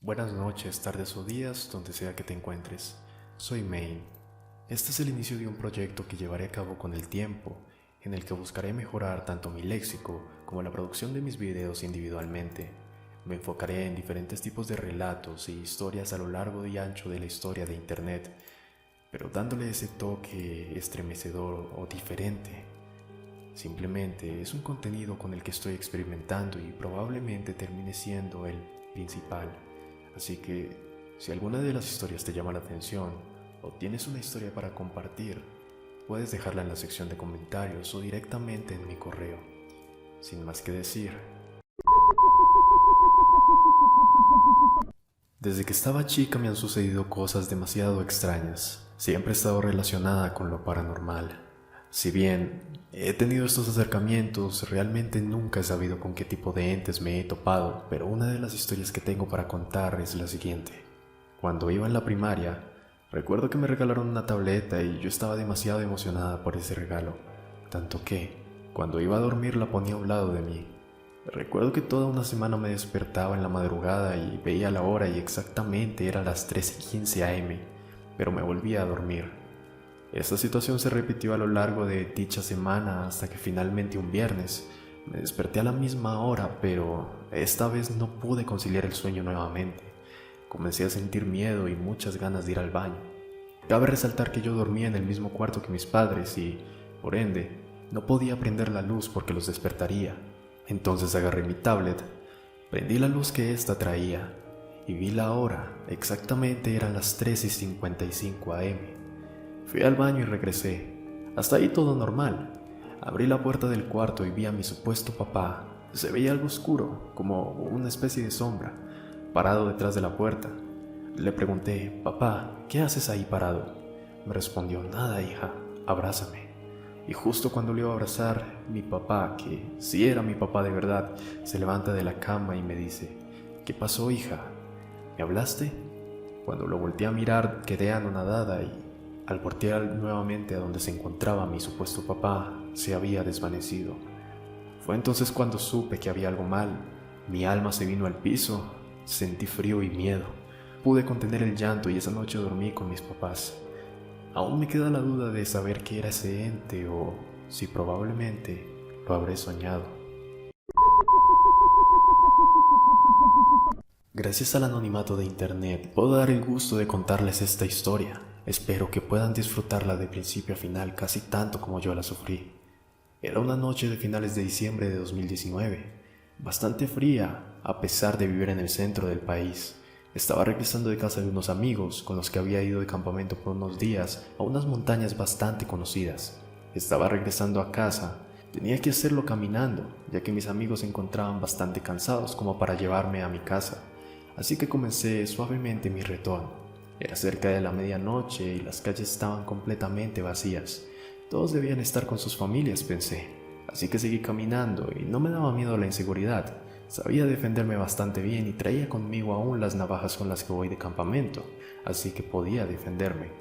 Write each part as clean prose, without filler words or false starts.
Buenas noches, tardes o días, donde sea que te encuentres. Soy Main. Este es el inicio de un proyecto que llevaré a cabo con el tiempo, en el que buscaré mejorar tanto mi léxico como la producción de mis videos individualmente. Me enfocaré en diferentes tipos de relatos y historias a lo largo y ancho de la historia de Internet, pero dándole ese toque estremecedor o diferente. Simplemente es un contenido con el que estoy experimentando y probablemente termine siendo el principal. Así que, si alguna de las historias te llama la atención o tienes una historia para compartir, puedes dejarla en la sección de comentarios o directamente en mi correo. Sin más que decir, desde que estaba chica me han sucedido cosas demasiado extrañas. Siempre he estado relacionada con lo paranormal. Si bien he tenido estos acercamientos, realmente nunca he sabido con qué tipo de entes me he topado, pero una de las historias que tengo para contar es la siguiente. Cuando iba en la primaria, recuerdo que me regalaron una tableta y yo estaba demasiado emocionada por ese regalo, tanto que, cuando iba a dormir la ponía a un lado de mí. Recuerdo que toda una semana me despertaba en la madrugada y veía la hora y exactamente era las 13:15 am, pero me volvía a dormir. Esta situación se repitió a lo largo de dicha semana hasta que finalmente un viernes me desperté a la misma hora, pero esta vez no pude conciliar el sueño nuevamente. Comencé a sentir miedo y muchas ganas de ir al baño. Cabe resaltar que yo dormía en el mismo cuarto que mis padres y, por ende, no podía prender la luz porque los despertaría. Entonces agarré mi tablet, prendí la luz que ésta traía y vi la hora. Exactamente eran las 13:55 am. Fui al baño y regresé. Hasta ahí todo normal. Abrí la puerta del cuarto y vi a mi supuesto papá. Se veía algo oscuro, como una especie de sombra, parado detrás de la puerta. Le pregunté: «Papá, ¿qué haces ahí parado?». Me respondió: «Nada, hija, abrázame». Y justo cuando le iba a abrazar, mi papá, que sí era mi papá de verdad, se levanta de la cama y me dice: «¿Qué pasó, hija? ¿Me hablaste?». Cuando lo volteé a mirar, quedé anonadada y, al voltear nuevamente a donde se encontraba mi supuesto papá, se había desvanecido. Fue entonces cuando supe que había algo mal. Mi alma se vino al piso, sentí frío y miedo. Pude contener el llanto y esa noche dormí con mis papás. Aún me queda la duda de saber qué era ese ente o si probablemente lo habré soñado. Gracias al anonimato de internet, puedo dar el gusto de contarles esta historia. Espero que puedan disfrutarla de principio a final casi tanto como yo la sufrí. Era una noche de finales de diciembre de 2019, bastante fría a pesar de vivir en el centro del país. Estaba regresando de casa de unos amigos con los que había ido de campamento por unos días a unas montañas bastante conocidas. Estaba regresando a casa. Tenía que hacerlo caminando, ya que mis amigos se encontraban bastante cansados como para llevarme a mi casa. Así que comencé suavemente mi retorno. Era cerca de la medianoche y las calles estaban completamente vacías. Todos debían estar con sus familias, pensé. Así que seguí caminando y no me daba miedo la inseguridad. Sabía defenderme bastante bien y traía conmigo aún las navajas con las que voy de campamento, así que podía defenderme.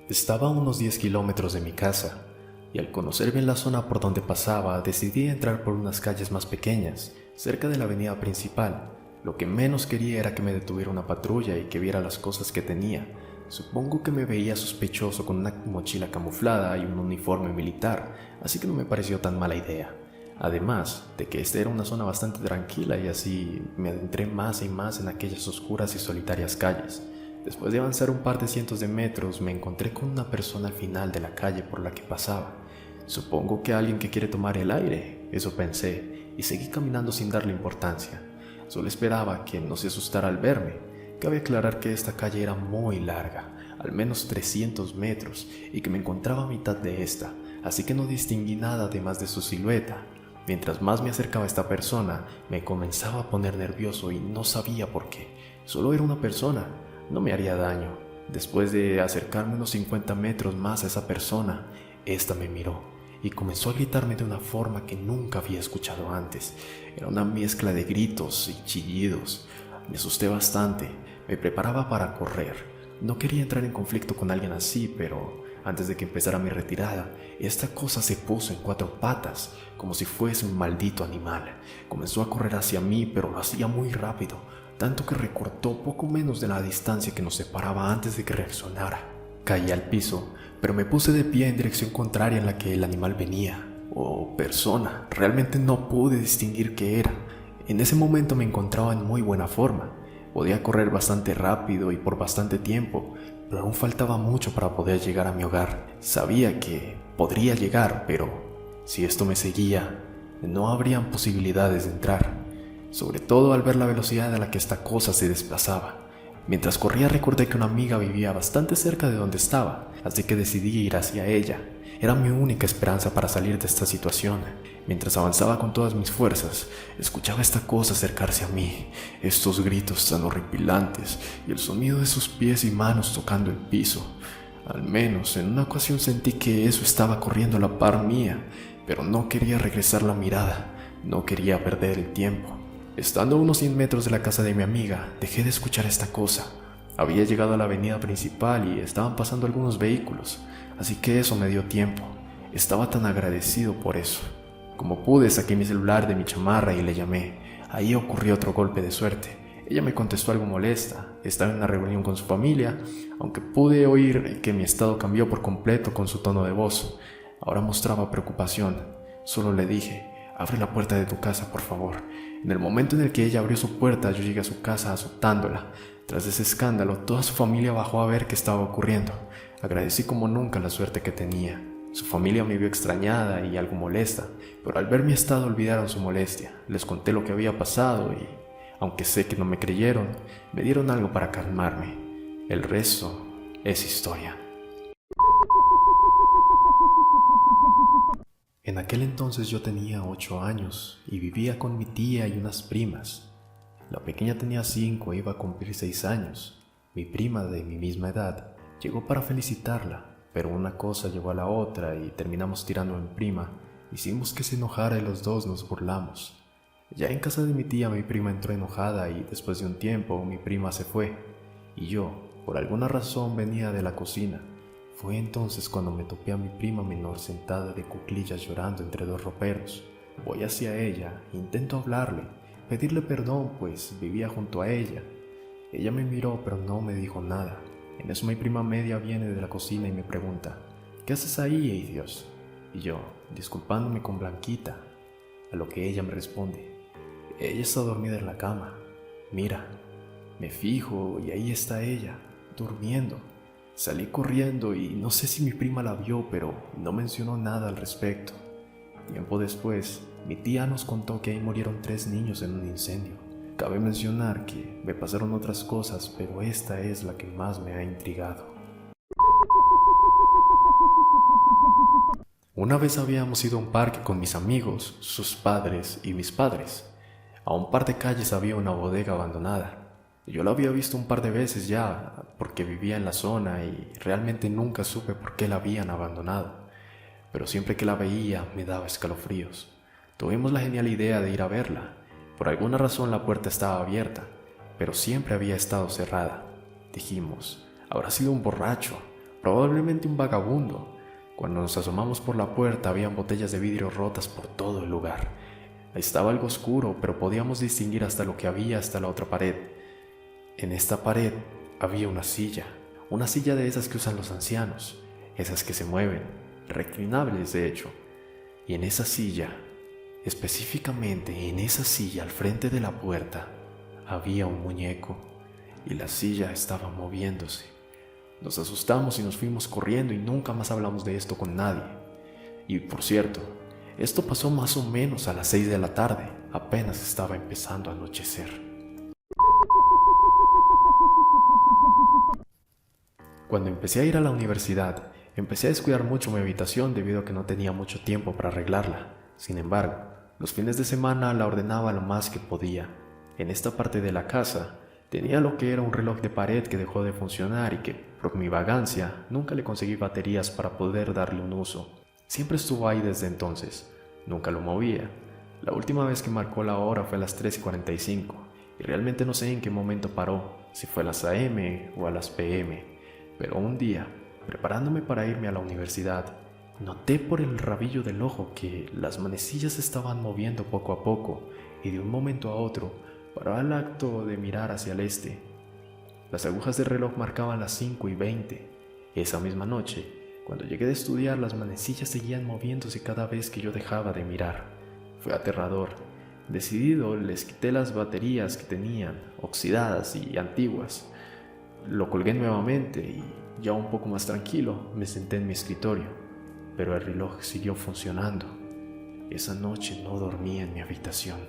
Estaba a unos 10 kilómetros de mi casa, y al conocer bien la zona por donde pasaba, decidí entrar por unas calles más pequeñas, cerca de la avenida principal. Lo que menos quería era que me detuviera una patrulla y que viera las cosas que tenía. Supongo que me veía sospechoso con una mochila camuflada y un uniforme militar, así que no me pareció tan mala idea. Además de que esta era una zona bastante tranquila y así me adentré más y más en aquellas oscuras y solitarias calles. Después de avanzar un par de cientos de metros, me encontré con una persona al final de la calle por la que pasaba. Supongo que alguien que quiere tomar el aire, eso pensé, y seguí caminando sin darle importancia. Solo esperaba que no se asustara al verme. Cabe aclarar que esta calle era muy larga, al menos 300 metros, y que me encontraba a mitad de esta, así que no distinguí nada además de su silueta. Mientras más me acercaba a esta persona, me comenzaba a poner nervioso y no sabía por qué. Solo era una persona, no me haría daño. Después de acercarme unos 50 metros más a esa persona, esta me miró y comenzó a gritarme de una forma que nunca había escuchado antes. Era una mezcla de gritos y chillidos. Me asusté bastante, me preparaba para correr. No quería entrar en conflicto con alguien así, pero antes de que empezara mi retirada, esta cosa se puso en 4 patas, como si fuese un maldito animal. Comenzó a correr hacia mí, pero lo hacía muy rápido. tanto que recortó poco menos de la distancia que nos separaba antes de que reaccionara. Caí al piso, pero me puse de pie en dirección contraria en la que el animal venía, o persona. Realmente no pude distinguir qué era. En ese momento me encontraba en muy buena forma. Podía correr bastante rápido y por bastante tiempo, pero aún faltaba mucho para poder llegar a mi hogar. Sabía que podría llegar, pero si esto me seguía, no habrían posibilidades de entrar, sobre todo al ver la velocidad a la que esta cosa se desplazaba. Mientras corría recordé que una amiga vivía bastante cerca de donde estaba, así que decidí ir hacia ella. Era mi única esperanza para salir de esta situación. Mientras avanzaba con todas mis fuerzas, escuchaba esta cosa acercarse a mí, estos gritos tan horripilantes y el sonido de sus pies y manos tocando el piso. Al menos en una ocasión sentí que eso estaba corriendo a la par mía, pero no quería regresar la mirada, no quería perder el tiempo. Estando a unos 100 metros de la casa de mi amiga, dejé de escuchar esta cosa. Había llegado a la avenida principal y estaban pasando algunos vehículos, así que eso me dio tiempo. Estaba tan agradecido por eso. Como pude, saqué mi celular de mi chamarra y le llamé. Ahí ocurrió otro golpe de suerte. Ella me contestó algo molesta. Estaba en una reunión con su familia, aunque pude oír que mi estado cambió por completo con su tono de voz. Ahora mostraba preocupación. Solo le dije: abre la puerta de tu casa, por favor. En el momento en el que ella abrió su puerta, yo llegué a su casa azotándola. Tras ese escándalo, toda su familia bajó a ver qué estaba ocurriendo. Agradecí como nunca la suerte que tenía. Su familia me vio extrañada y algo molesta, pero al ver mi estado olvidaron su molestia. Les conté lo que había pasado y, aunque sé que no me creyeron, me dieron algo para calmarme. El resto es historia. En aquel entonces yo tenía 8 años y vivía con mi tía y unas primas. La pequeña tenía 5 e iba a cumplir 6 años. Mi prima, de mi misma edad, llegó para felicitarla, pero una cosa llevó a la otra y terminamos tirando a mi prima. Hicimos que se enojara y los dos nos burlamos. Ya en casa de mi tía, mi prima entró enojada y después de un tiempo mi prima se fue. Y yo, por alguna razón, venía de la cocina. Fue entonces cuando me topé a mi prima menor sentada de cuclillas llorando entre 2 roperos. Voy hacia ella, intento hablarle, pedirle perdón, pues vivía junto a ella. Ella me miró pero no me dijo nada. En eso mi prima media viene de la cocina y me pregunta: ¿qué haces ahí, ey Dios? Y yo, disculpándome con Blanquita, a lo que ella me responde: ella está dormida en la cama. Mira. Me fijo y ahí está ella, durmiendo. Salí corriendo y no sé si mi prima la vio, pero no mencionó nada al respecto. Tiempo después, mi tía nos contó que ahí murieron 3 niños en un incendio. Cabe mencionar que me pasaron otras cosas, pero esta es la que más me ha intrigado. Una vez habíamos ido a un parque con mis amigos, sus padres y mis padres. A un par de calles había una bodega abandonada. Yo la había visto un par de veces ya, porque vivía en la zona y realmente nunca supe por qué la habían abandonado. Pero siempre que la veía me daba escalofríos. Tuvimos la genial idea de ir a verla. Por alguna razón la puerta estaba abierta, pero siempre había estado cerrada. Dijimos: habrá sido un borracho, probablemente un vagabundo. Cuando nos asomamos por la puerta habían botellas de vidrio rotas por todo el lugar. Estaba algo oscuro, pero podíamos distinguir hasta lo que había hasta la otra pared. En esta pared había una silla de esas que usan los ancianos, esas que se mueven, reclinables de hecho. Y en esa silla, específicamente en esa silla al frente de la puerta, había un muñeco y la silla estaba moviéndose. Nos asustamos y nos fuimos corriendo y nunca más hablamos de esto con nadie. Y por cierto, esto pasó más o menos a las 6 de la tarde, apenas estaba empezando a anochecer. Cuando empecé a ir a la universidad, empecé a descuidar mucho mi habitación debido a que no tenía mucho tiempo para arreglarla. Sin embargo, los fines de semana la ordenaba lo más que podía. En esta parte de la casa, tenía lo que era un reloj de pared que dejó de funcionar y que, por mi vagancia, nunca le conseguí baterías para poder darle un uso. Siempre estuvo ahí desde entonces, nunca lo movía. La última vez que marcó la hora fue a las 3:45 y realmente no sé en qué momento paró, si fue a las AM o a las PM. Pero un día, preparándome para irme a la universidad, noté por el rabillo del ojo que las manecillas se estaban moviendo poco a poco y de un momento a otro Paró al acto de mirar hacia el este. Las agujas del reloj marcaban las 5:20. Esa misma noche, cuando llegué de estudiar, las manecillas seguían moviéndose cada vez que yo dejaba de mirar. Fue aterrador. Decidido, les quité las baterías que tenían, oxidadas y antiguas. Lo colgué nuevamente y, ya un poco más tranquilo, me senté en mi escritorio. Pero el reloj siguió funcionando. Esa noche no dormí en mi habitación.